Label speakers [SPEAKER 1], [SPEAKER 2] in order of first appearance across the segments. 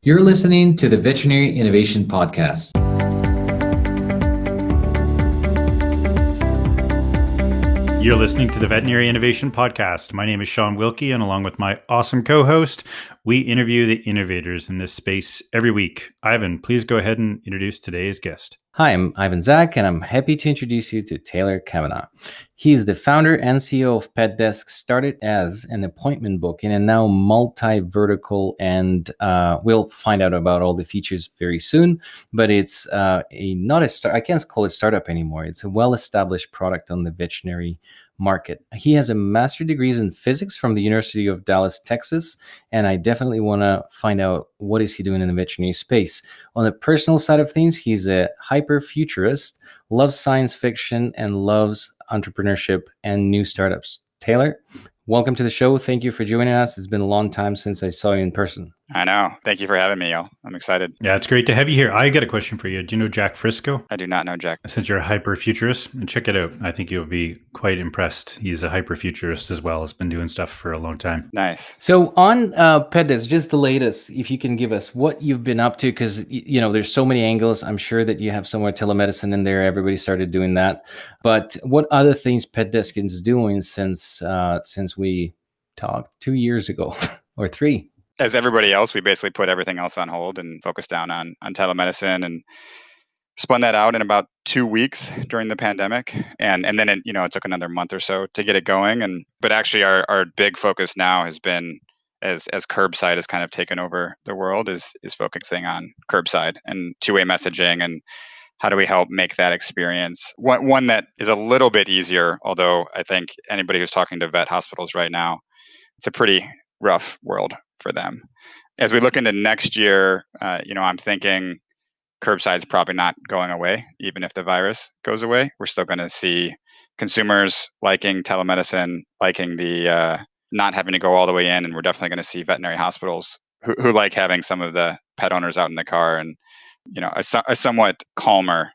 [SPEAKER 1] You're listening to the Veterinary Innovation Podcast.
[SPEAKER 2] You're listening to the Veterinary Innovation Podcast. My name is Shawn Wilkie, and along with my awesome co-host, we interview the innovators in this space every week. Ivan, please go ahead and introduce today's guest.
[SPEAKER 3] Hi, I'm Ivan Zach, and I'm happy to introduce you to Taylor Cavanah. He's the founder and CEO of PetDesk, started as an appointment booking and now multi-vertical, and we'll find out about all the features very soon. But it's I can't call it startup anymore. It's a well-established product on the veterinary market. He has a master's degree in physics from the University of Dallas, Texas, and I definitely want to find out what is he doing in the veterinary space. On the personal side of things, he's a hyper-futurist, loves science fiction, and loves entrepreneurship and new startups. Taylor, welcome to the show. Thank you for joining us. It's been a long time since I saw you in person.
[SPEAKER 4] I know. Thank you for having me, y'all. I'm excited.
[SPEAKER 2] Yeah, it's great to have you here. I got a question for you. Do you know Jack Frisco?
[SPEAKER 4] I do not know Jack.
[SPEAKER 2] Since you're a hyper-futurist, and check it out. I think you'll be quite impressed. He's a hyper-futurist as well. Has been doing stuff for a long time.
[SPEAKER 4] Nice.
[SPEAKER 3] So on PetDesk, just the latest, if you can give us what you've been up to, because there's so many angles. I'm sure that you have somewhere telemedicine in there. Everybody started doing that. But what other things PetDesk is doing since we talked 2 years ago or 3?
[SPEAKER 4] As everybody else, we basically put everything else on hold and focused down on telemedicine and spun that out in about 2 weeks during the pandemic. And then it took another month or so to get it going. But actually our big focus now has been as Curbside has kind of taken over the world is focusing on Curbside and two-way messaging and how do we help make that experience one that is a little bit easier, although I think anybody who's talking to vet hospitals right now, it's a pretty rough world for them. As we look into next year, I'm thinking Curbside's probably not going away, even if the virus goes away. We're still going to see consumers liking telemedicine, liking the not having to go all the way in, and we're definitely going to see veterinary hospitals who like having some of the pet owners out in the car and a somewhat calmer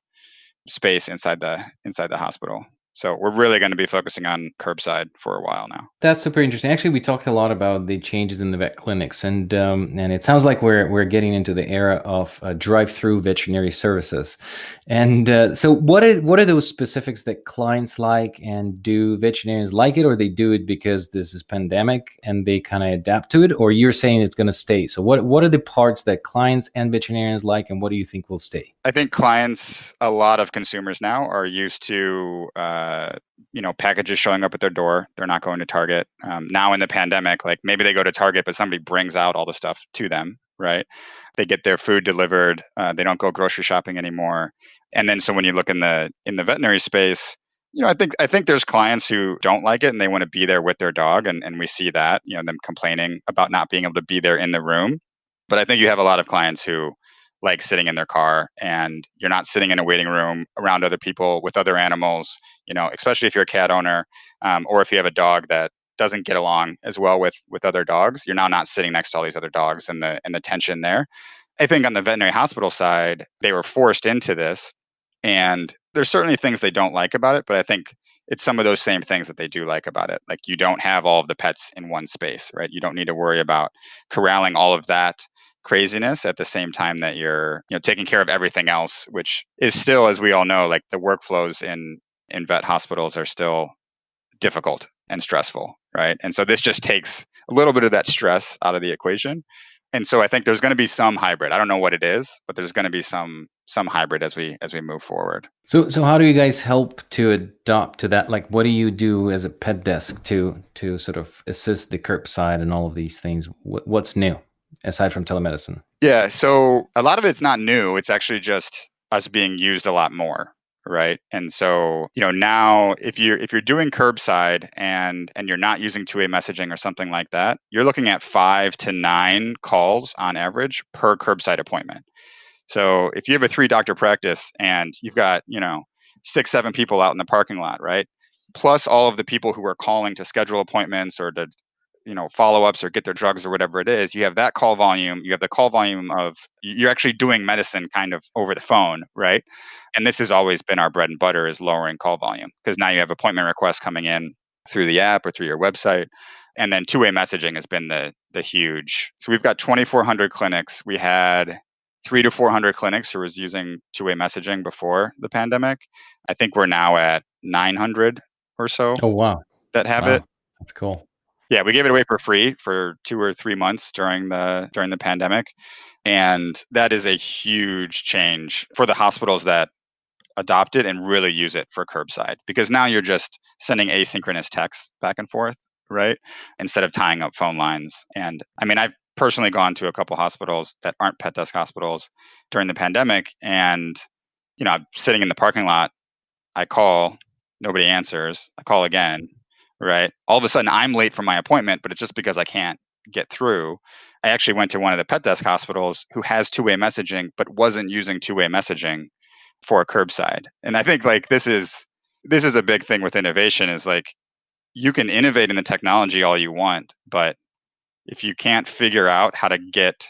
[SPEAKER 4] space inside the hospital. So we're really going to be focusing on Curbside for a while now.
[SPEAKER 3] That's super interesting. Actually, we talked a lot about the changes in the vet clinics, and it sounds like we're getting into the era of drive-through veterinary services. And so, what are those specifics that clients like, and do veterinarians like it, or they do it because this is pandemic and they kind of adapt to it, or you're saying it's going to stay? So, what are the parts that clients and veterinarians like, and what do you think will stay?
[SPEAKER 4] I think clients, a lot of consumers now are used to packages showing up at their door. They're not going to Target. Now in the pandemic, like maybe they go to Target, but somebody brings out all the stuff to them, right? They get their food delivered. They don't go grocery shopping anymore. And then so when you look in the veterinary space, I think there's clients who don't like it and they want to be there with their dog, and we see that, them complaining about not being able to be there in the room. But I think you have a lot of clients who like sitting in their car, and you're not sitting in a waiting room around other people with other animals, especially if you're a cat owner, or if you have a dog that doesn't get along as well with other dogs. You're now not sitting next to all these other dogs and the tension there. I think on the veterinary hospital side, they were forced into this, and there's certainly things they don't like about it, but I think it's some of those same things that they do like about it. Like you don't have all of the pets in one space, right? You don't need to worry about corralling all of that craziness at the same time that you're taking care of everything else, which is still, as we all know, like the workflows in vet hospitals are still difficult and stressful, right? And so this just takes a little bit of that stress out of the equation. And so I think there's going to be some hybrid. I don't know what it is, but there's going to be some hybrid as we move forward.
[SPEAKER 3] So how do you guys help to adopt to that? Like, what do you do as a PetDesk to sort of assist the Curbside and all of these things? What's new aside from telemedicine?
[SPEAKER 4] Yeah, so a lot of it's not new. It's actually just us being used a lot more, right? And so, now if you're doing Curbside and you're not using two-way messaging or something like that, you're looking at 5 to 9 calls on average per Curbside appointment. So if you have a 3-doctor practice and you've got, 6, 7 people out in the parking lot, right? Plus all of the people who are calling to schedule appointments or to follow-ups or get their drugs or whatever it is, you have that call volume. You have the call volume of you're actually doing medicine kind of over the phone, right? And this has always been our bread and butter, is lowering call volume, because now you have appointment requests coming in through the app or through your website. And then two-way messaging has been the huge. So we've got 2,400 clinics. We had 300 to 400 clinics who was using two-way messaging before the pandemic. I think we're now at 900 or so
[SPEAKER 3] Oh, wow.
[SPEAKER 4] that have it.
[SPEAKER 3] Wow. That's cool.
[SPEAKER 4] Yeah, we gave it away for free for 2 or 3 months during the pandemic. And that is a huge change for the hospitals that adopt it and really use it for curbside, because now you're just sending asynchronous texts back and forth, right? Instead of tying up phone lines. And I mean, I've personally gone to a couple hospitals that aren't PetDesk hospitals during the pandemic, and I'm sitting in the parking lot, I call, nobody answers, I call again, right? All of a sudden I'm late for my appointment, but it's just because I can't get through. I actually went to one of the PetDesk hospitals who has two-way messaging but wasn't using two-way messaging for a curbside. And I think like this is a big thing with innovation, is like you can innovate in the technology all you want, but if you can't figure out how to get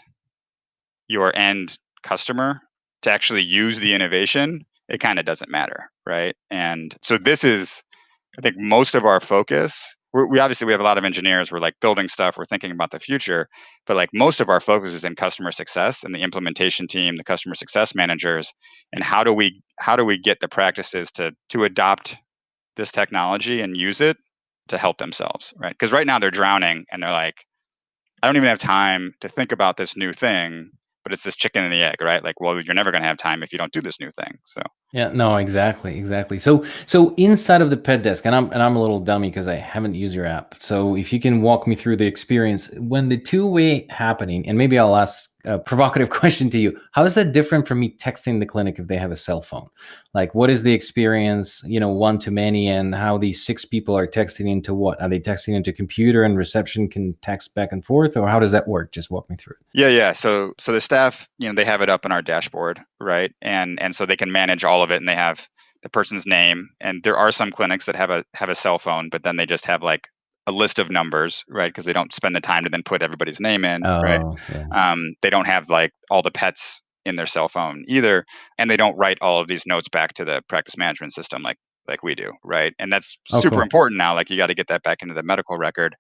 [SPEAKER 4] your end customer to actually use the innovation, it kind of doesn't matter, right? And so this is, I think, most of our focus. We obviously we have a lot of engineers. We're like building stuff. We're thinking about the future, but like most of our focus is in customer success and the implementation team, the customer success managers, and how do we get the practices to adopt this technology and use it to help themselves, right? Because right now they're drowning and they're like, I don't even have time to think about this new thing. But it's this chicken and the egg, right? Like, well, you're never going to have time if you don't do this new thing. So
[SPEAKER 3] Yeah, no, exactly. So inside of the pet desk, and I'm a little dummy because I haven't used your app. So if you can walk me through the experience when the two-way happening, and maybe I'll ask a provocative question to you. How is that different from me texting the clinic if they have a cell phone? Like, what is the experience, one to many, and how these 6 people are texting into what? Are they texting into computer and reception can text back and forth, or how does that work? Just walk me through it.
[SPEAKER 4] Yeah. So the staff, they have it up in our dashboard, right? And so they can manage all of it, and they have the person's name. And there are some clinics that have a cell phone, but then they just have like a list of numbers, right? Because they don't spend the time to then put everybody's name in, right?
[SPEAKER 3] Oh, yeah.
[SPEAKER 4] They don't have like all the pets in their cell phone either, and they don't write all of these notes back to the practice management system like we do, right? And that's
[SPEAKER 3] Oh,
[SPEAKER 4] super
[SPEAKER 3] cool.
[SPEAKER 4] important now. Like you got to get that back into the medical record,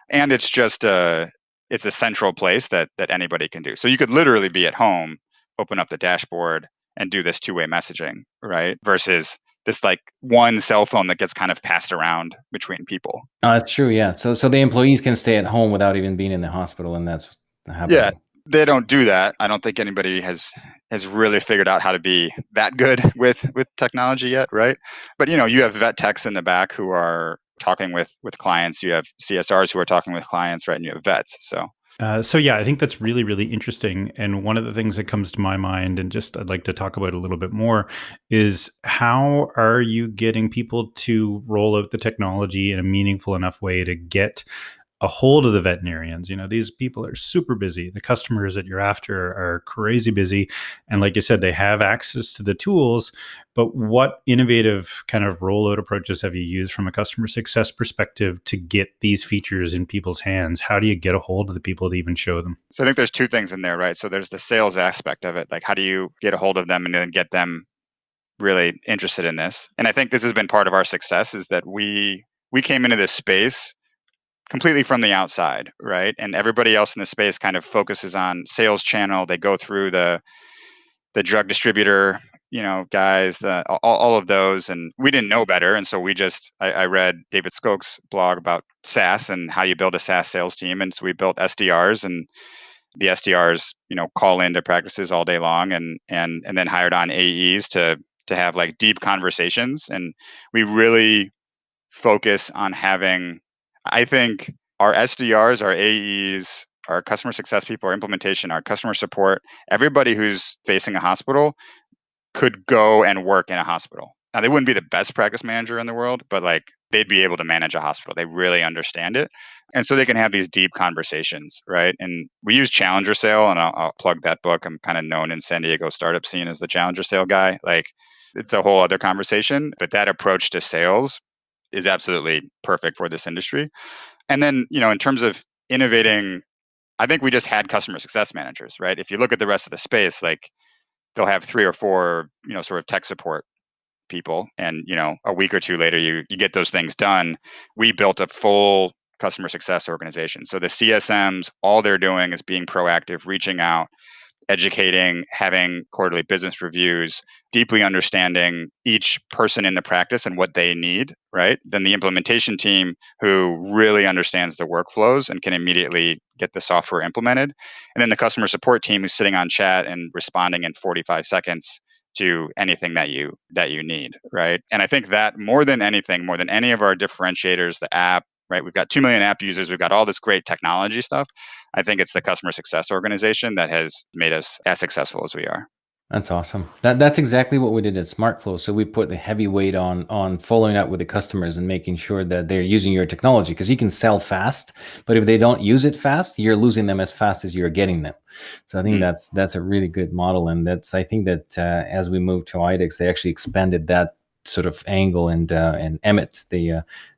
[SPEAKER 4] and it's just it's a central place that anybody can do. So you could literally be at home, open up the dashboard, and do this two-way messaging, right? Versus this like one cell phone that gets kind of passed around between people.
[SPEAKER 3] Oh, that's true. Yeah. So the employees can stay at home without even being in the hospital, and that's what's
[SPEAKER 4] Yeah,
[SPEAKER 3] happening.
[SPEAKER 4] they don't do that. I don't think anybody has really figured out how to be that good with technology yet, right? But you have vet techs in the back who are talking with clients. You have CSRs who are talking with clients, right? And you have vets.
[SPEAKER 2] So yeah, I think that's really, really interesting. And one of the things that comes to my mind, and just I'd like to talk about a little bit more, is how are you getting people to roll out the technology in a meaningful enough way to get a hold of the veterinarians? These people are super busy. The customers that you're after are crazy busy. And like you said, they have access to the tools, but what innovative kind of rollout approaches have you used from a customer success perspective to get these features in people's hands? How do you get a hold of the people to even show them?
[SPEAKER 4] So I think there's two things in there, right? So there's the sales aspect of it. Like how do you get a hold of them and then get them really interested in this? And I think this has been part of our success, is that we came into this space completely from the outside, right? And everybody else in the space kind of focuses on sales channel. They go through the drug distributor, guys, all of those, and we didn't know better. And so I read David Skok's blog about SaaS and how you build a SaaS sales team. And so we built SDRs, and the SDRs, call into practices all day long, and then hired on AEs to have like deep conversations. And we really focus on having, I think, our SDRs, our AEs, our customer success people, our implementation, our customer support, everybody who's facing a hospital could go and work in a hospital. Now, they wouldn't be the best practice manager in the world, but like they'd be able to manage a hospital. They really understand it. And so they can have these deep conversations, right? And we use Challenger Sale, and I'll plug that book. I'm kind of known in San Diego startup scene as the Challenger Sale guy. Like it's a whole other conversation, but that approach to sales is absolutely perfect for this industry. And then, in terms of innovating, I think we just had customer success managers, right? If you look at the rest of the space, like they'll have 3 or 4, sort of tech support people. And, a week or two later, you get those things done. We built a full customer success organization. So the CSMs, all they're doing is being proactive, reaching out, educating, having quarterly business reviews, deeply understanding each person in the practice and what they need, right? Then the implementation team who really understands the workflows and can immediately get the software implemented. And then the customer support team who's sitting on chat and responding in 45 seconds to anything that you need, right? And I think that more than anything, more than any of our differentiators, the app, right? We've got 2 million app users, we've got all this great technology stuff. I think it's the customer success organization that has made us as successful as we are.
[SPEAKER 3] That's awesome. That's exactly what we did at SmartFlow. So we put the heavy weight on following up with the customers and making sure that they're using your technology, because you can sell fast, but if they don't use it fast, you're losing them as fast as you're getting them. So I think that's a really good model, and I think that as we move to IDEX, they actually expanded that sort of angle, and Emmett,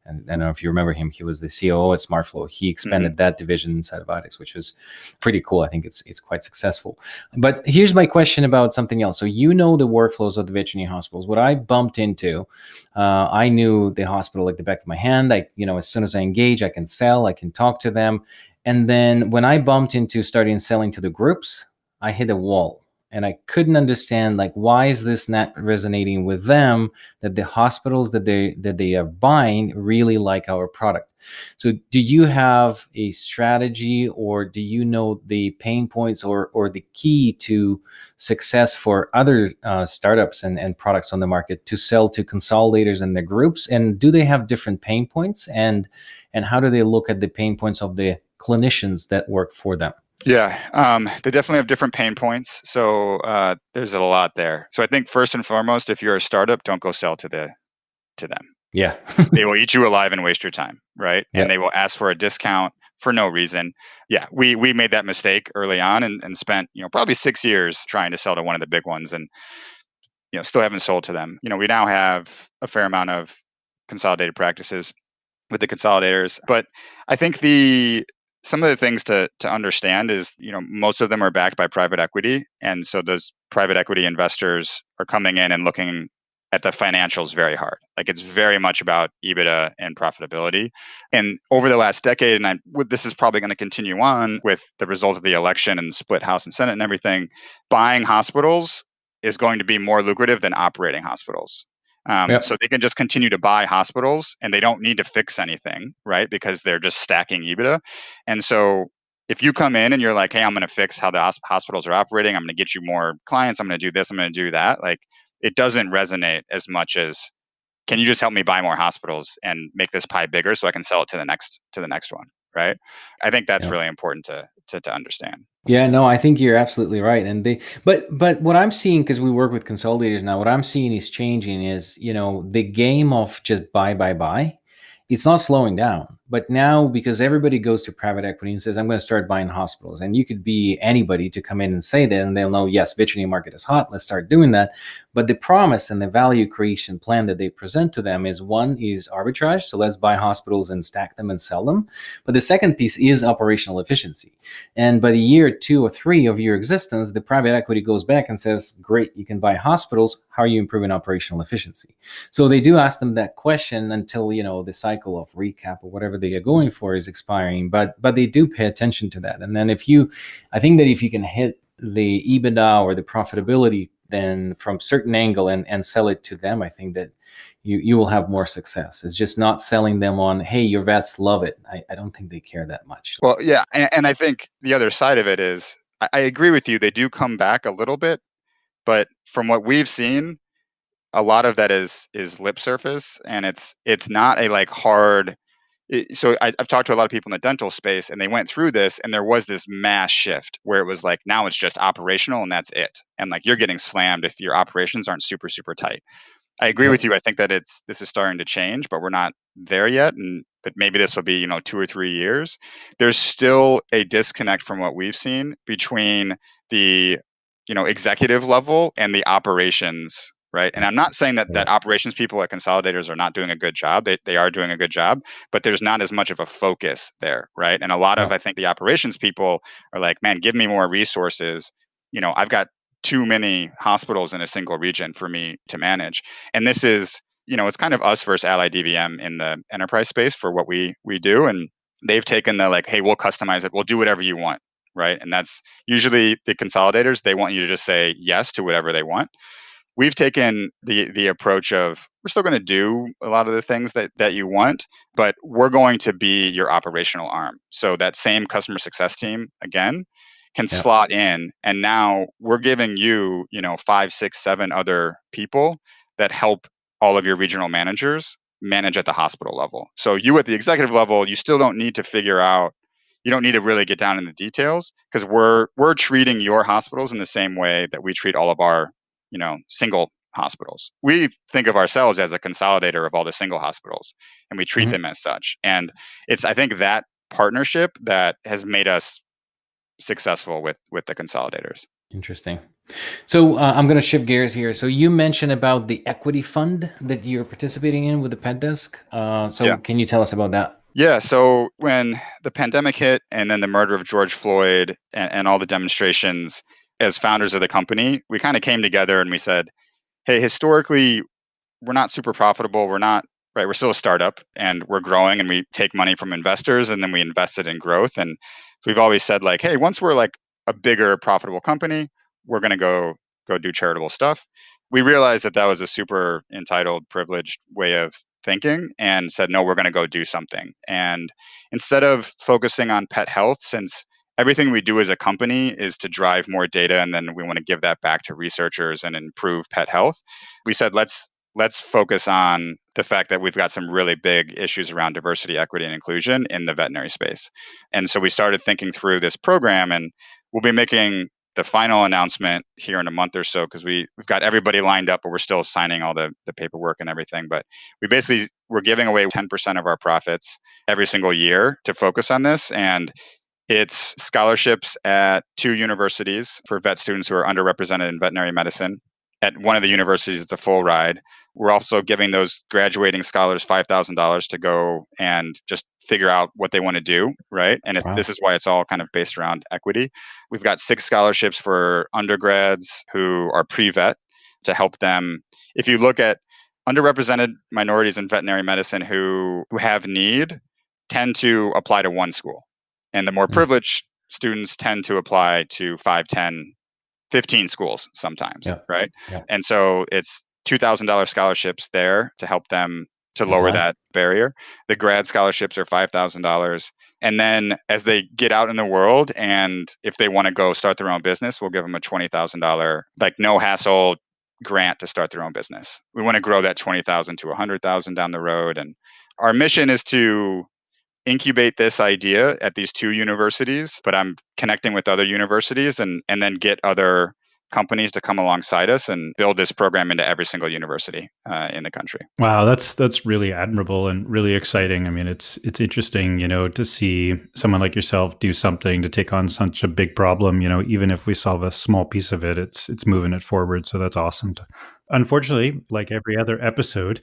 [SPEAKER 3] and I don't know if you remember him, he was the COO at SmartFlow. He expanded that division inside of IDEX, which was pretty cool. I think it's quite successful. But here's my question about something else. So the workflows of the veterinary hospitals. What I bumped into, I knew the hospital like the back of my hand. As soon as I engage, I can sell, I can talk to them. And then when I bumped into starting selling to the groups, I hit a wall. And I couldn't understand, like, why is this not resonating with them, that the hospitals that they are buying really like our product. So do you have a strategy, or do you know the pain points or the key to success for other startups and products on the market to sell to consolidators and the groups? And do they have different pain points? And how do they look at the pain points of the clinicians that work for them?
[SPEAKER 4] Yeah, they definitely have different pain points. So there's a lot there. So I think first and foremost, if you're a startup, don't go sell to them.
[SPEAKER 3] Yeah.
[SPEAKER 4] They will eat you alive and waste your time, right?
[SPEAKER 3] Yep.
[SPEAKER 4] And they will ask for a discount for no reason. Yeah, we made that mistake early on and spent probably 6 years trying to sell to one of the big ones, and still haven't sold to them. We now have a fair amount of consolidated practices with the consolidators, but I think some of the things to understand is, most of them are backed by private equity. And so those private equity investors are coming in and looking at the financials very hard. Like, it's very much about EBITDA and profitability. And over the last decade, and this is probably going to continue on with the result of the election and the split House and Senate and everything, buying hospitals is going to be more lucrative than operating hospitals. So they can just continue to buy hospitals and they don't need to fix anything, right? Because they're just stacking EBITDA. And so if you come in and you're like, hey, I'm going to fix how the hospitals are operating, I'm going to get you more clients, I'm going to do this, I'm going to do that, like, it doesn't resonate as much as, can you just help me buy more hospitals and make this pie bigger so I can sell it to the next one, right? I think that's really important to understand.
[SPEAKER 3] Yeah, no, I think you're absolutely right. And but what I'm seeing, because we work with consolidators now, what I'm seeing is changing is, the game of just buy, it's not slowing down. But now, because everybody goes to private equity and says, I'm going to start buying hospitals, and you could be anybody to come in and say that, and they'll know, yes, veterinary market is hot, let's start doing that. But the promise and the value creation plan that they present to them is, one is arbitrage. So let's buy hospitals and stack them and sell them. But the second piece is operational efficiency. And by the year 2 or 3 of your existence, the private equity goes back and says, great, you can buy hospitals. How are you improving operational efficiency? So they do ask them that question until, the cycle of recap or whatever they are going for is expiring. But they do pay attention to that. And then I think that if you can hit the EBITDA or the profitability then from certain angle and sell it to them, I think that you will have more success. It's just not selling them on, hey, your vets love it. I don't think they care that much.
[SPEAKER 4] Well, yeah. And I think the other side of it is, I agree with you. They do come back a little bit, but from what we've seen, a lot of that is lip surface, and it's not a like hard. So I've talked to a lot of people in the dental space, and they went through this, and there was this mass shift where it was like, now it's just operational and that's it. And like, you're getting slammed if your operations aren't super, super tight. I agree with you. I think that this is starting to change, but we're not there yet. But maybe this will be, 2 or 3 years. There's still a disconnect from what we've seen between the, executive level and the operations. Right. And I'm not saying that operations people at consolidators are not doing a good job. They are doing a good job, but there's not as much of a focus there. Right. And a lot of, I think the operations people are like, man, give me more resources. I've got too many hospitals in a single region for me to manage. And this is, it's kind of us versus Allied DVM in the enterprise space for what we do. And They've taken the like, hey, we'll customize it. We'll do whatever you want, right? And that's usually the consolidators. They want you to just say yes to whatever they want. We've taken the approach of we're still going to do a lot of the things that you want, but we're going to be your operational arm. So that same customer success team again can
[SPEAKER 3] Yeah.
[SPEAKER 4] slot in, and now we're giving you, 5, 6, 7 other people that help all of your regional managers manage at the hospital level. So you at the executive level, you still don't need to figure out. You don't need to really get down in the details because we're treating your hospitals in the same way that we treat all of our single hospitals. We think of ourselves as a consolidator of all the single hospitals, and we treat them as such. And it's, I think, that partnership that has made us successful with the consolidators.
[SPEAKER 3] Interesting. So I'm going to shift gears here. So you mentioned about the equity fund that you're participating in with the PetDesk.
[SPEAKER 4] Yeah.
[SPEAKER 3] Can you tell us about that?
[SPEAKER 4] Yeah. So when the pandemic hit and then the murder of George Floyd and all the demonstrations, as founders of the company, we kind of came together and we said, hey, historically, we're not super profitable. We're not, right? We're still a startup and we're growing, and we take money from investors and then we invest it in growth. And we've always said like, hey, once we're like a bigger profitable company, we're going to go do charitable stuff. We realized that was a super entitled, privileged way of thinking, and said, no, we're going to go do something. And instead of focusing on pet health, since everything we do as a company is to drive more data and then we want to give that back to researchers and improve pet health, we said, let's focus on the fact that we've got some really big issues around diversity, equity, and inclusion in the veterinary space. And so we started thinking through this program, and we'll be making the final announcement here in a month or so because we've got everybody lined up, but we're still signing all the paperwork and everything. But we're giving away 10% of our profits every single year to focus on this. And it's scholarships at 2 universities for vet students who are underrepresented in veterinary medicine. At one of the universities, it's a full ride. We're also giving those graduating scholars $5,000 to go and just figure out what they want to do, right? And
[SPEAKER 3] Wow.
[SPEAKER 4] this is why it's all kind of based around equity. We've got 6 scholarships for undergrads who are pre-vet to help them. If you look at underrepresented minorities in veterinary medicine who have need, tend to apply to one school. And the more privileged students tend to apply to 5, 10, 15 schools sometimes, right?
[SPEAKER 3] Yeah.
[SPEAKER 4] And so it's $2,000 scholarships there to help them to lower that barrier. The grad scholarships are $5,000. And then as they get out in the world, and if they want to go start their own business, we'll give them a $20,000, like no hassle grant to start their own business. We want to grow that 20,000 to 100,000 down the road. And our mission is to incubate this idea at these 2 universities, but I'm connecting with other universities and then get other companies to come alongside us and build this program into every single university in the country.
[SPEAKER 2] Wow, that's really admirable and really exciting. I mean, it's interesting, to see someone like yourself do something to take on such a big problem. Even if we solve a small piece of it, it's moving it forward. So that's awesome. Unfortunately, like every other episode,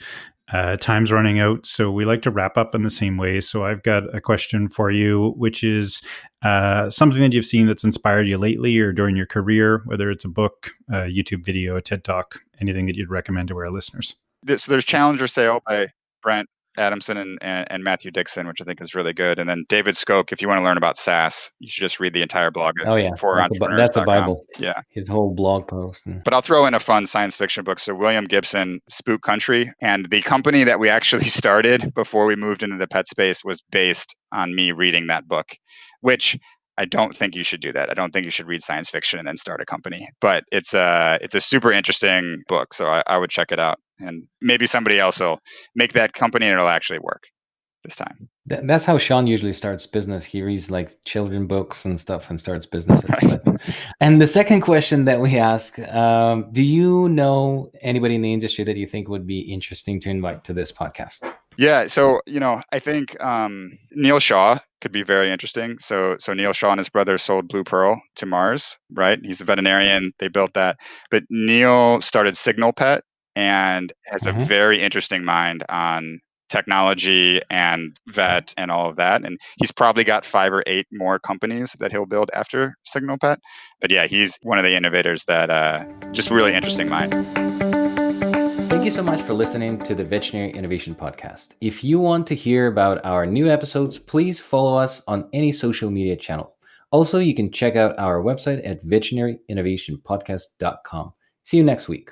[SPEAKER 2] time's running out, so we like to wrap up in the same way. So I've got a question for you, which is something that you've seen that's inspired you lately or during your career, whether it's a book, a YouTube video, a TED Talk, anything that you'd recommend to our listeners.
[SPEAKER 4] So there's Challenger Sale by Brent, Adamson, and Matthew Dixon, which I think is really good. And then David Skok, if you want to learn about SaaS, you should just read the entire blog at forentrepreneurs.com.
[SPEAKER 3] That's the Bible.
[SPEAKER 4] Yeah.
[SPEAKER 3] His whole blog post.
[SPEAKER 4] But I'll throw in a fun science fiction book. So William Gibson, Spook Country. And the company that we actually started before we moved into the pet space was based on me reading that book, which I don't think you should do that. I don't think you should read science fiction and then start a company. But it's a super interesting book. So I would check it out. And maybe somebody else will make that company and it'll actually work this time.
[SPEAKER 3] That's how Shawn usually starts business. He reads like children books and stuff and starts businesses.
[SPEAKER 4] Right.
[SPEAKER 3] And the second question that we ask, do you know anybody in the industry that you think would be interesting to invite to this podcast?
[SPEAKER 4] Yeah. So, I think Neil Shaw could be very interesting. So Neil Shaw and his brother sold Blue Pearl to Mars, right? He's a veterinarian. They built that. But Neil started Signal Pet and has a very interesting mind on technology and vet and all of that. And he's probably got 5 or 8 more companies that he'll build after Signal Pet. But yeah, he's one of the innovators that just really interesting mind.
[SPEAKER 3] Thank you so much for listening to the Veterinary Innovation Podcast. If you want to hear about our new episodes, please follow us on any social media channel. Also, you can check out our website at veterinarynnovationpodcast.com. See you next week.